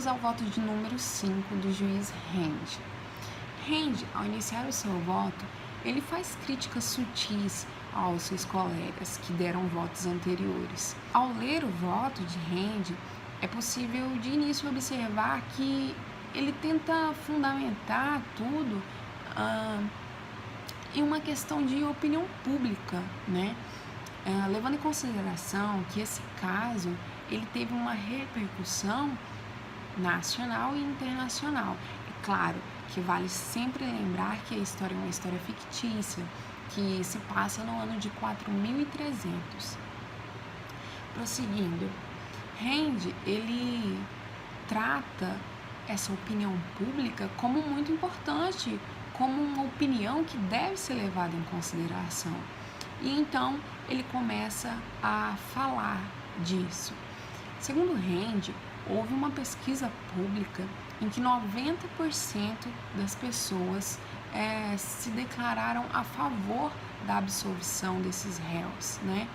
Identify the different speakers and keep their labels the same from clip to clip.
Speaker 1: Vamos ao voto de número 5 do juiz Hand. Hand, ao iniciar o seu voto, ele faz críticas sutis aos seus colegas que deram votos anteriores. Ao ler o voto de Hand, é possível de início observar que ele tenta fundamentar tudo em uma questão de opinião pública, né? Levando em consideração que esse caso ele teve uma repercussão nacional e internacional. É claro que vale sempre lembrar que a história é uma história fictícia, que se passa no ano de 4300. Prosseguindo, Hand, ele trata essa opinião pública como muito importante, como uma opinião que deve ser levada em consideração. E então ele começa a falar disso. Segundo Hand, houve uma pesquisa pública em que 90% das pessoas se declararam a favor da absolvição desses réus, né?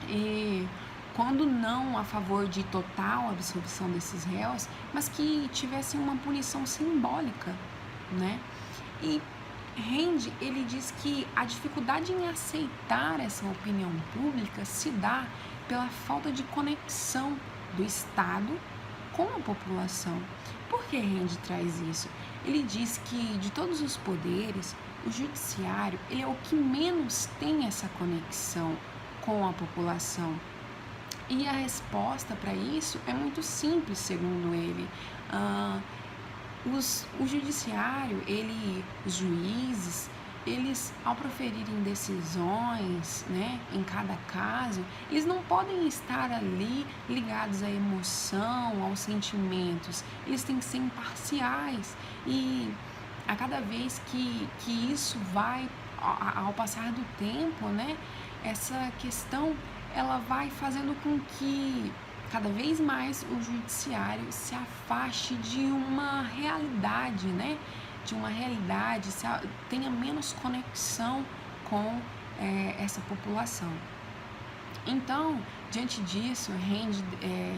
Speaker 1: E quando não a favor de total absolvição desses réus, mas que tivessem uma punição simbólica, né? E Hand, ele diz que a dificuldade em aceitar essa opinião pública se dá pela falta de conexão do Estado com a população. Por que Hand traz isso? Ele diz que de todos os poderes, o judiciário ele é o que menos tem essa conexão com a população. E a resposta para isso é muito simples, segundo ele. O judiciário, os juízes, eles, ao proferirem decisões, né, em cada caso, eles não podem estar ali ligados à emoção, aos sentimentos. Eles têm que ser imparciais. E a cada vez que isso vai, ao passar do tempo, né, essa questão ela vai fazendo com que cada vez mais o judiciário se afaste de uma realidade, né? De uma realidade, tenha menos conexão com essa população. Então, diante disso, Hand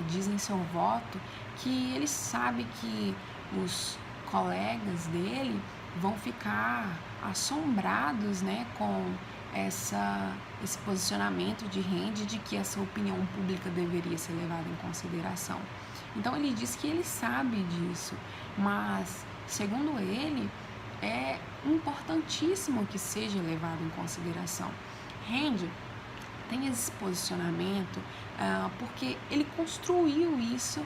Speaker 1: diz em seu voto que ele sabe que os colegas dele vão ficar assombrados, né, com esse posicionamento de Hand de que essa opinião pública deveria ser levada em consideração. Então ele diz que ele sabe disso, mas segundo ele é importantíssimo que seja levado em consideração. Hand tem esse posicionamento porque ele construiu isso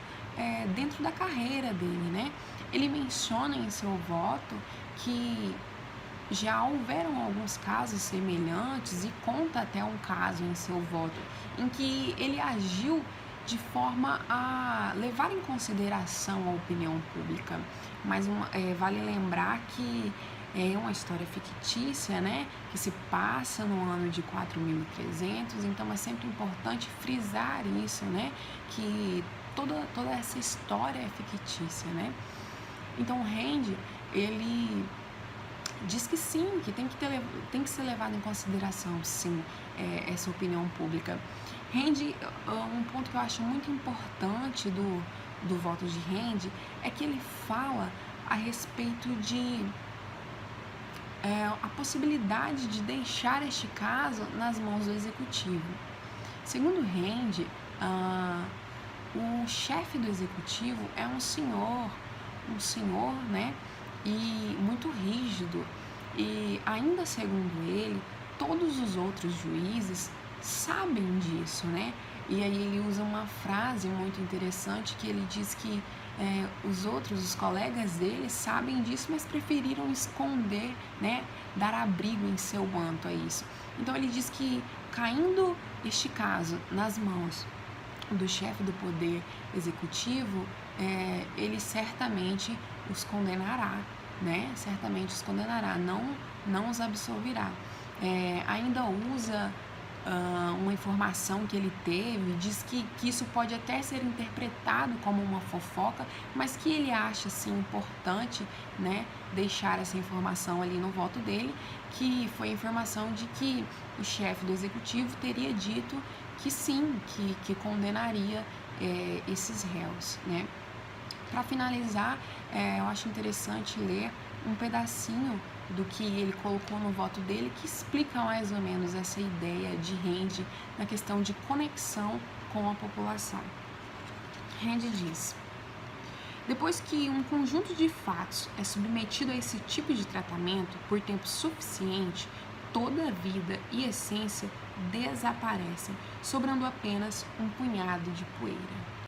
Speaker 1: dentro da carreira dele, né? Ele menciona em seu voto que já houveram alguns casos semelhantes e conta até um caso em seu voto em que ele agiu de forma a levar em consideração a opinião pública. Mas vale lembrar que é uma história fictícia, né, que se passa no ano de 4300, então é sempre importante frisar isso, né, que toda essa história é fictícia, né. Então Hand, ele diz que sim, que tem que ser levado em consideração, sim, essa opinião pública. Hand, um ponto que eu acho muito importante do voto de Hand é que ele fala a respeito de a possibilidade de deixar este caso nas mãos do executivo. Segundo Hand, o chefe do executivo é um senhor, né, e muito rígido, e ainda segundo ele, todos os outros juízes sabem disso, né? E aí ele usa uma frase muito interessante que ele diz que os colegas dele sabem disso, mas preferiram esconder, né? Dar abrigo em seu manto a isso. Então ele diz que caindo este caso nas mãos do chefe do poder executivo, ele certamente os condenará, né? Certamente os condenará, não os absolverá. Ainda usa uma informação que ele teve, diz que isso pode até ser interpretado como uma fofoca, mas que ele acha assim importante, né, deixar essa informação ali no voto dele, que foi a informação de que o chefe do executivo teria dito que sim, que condenaria esses réus, né? Para finalizar, eu acho interessante ler um pedacinho do que ele colocou no voto dele, que explica mais ou menos essa ideia de Rand na questão de conexão com a população. Rand diz: depois que um conjunto de fatos é submetido a esse tipo de tratamento por tempo suficiente, toda a vida e essência desaparecem, sobrando apenas um punhado de poeira.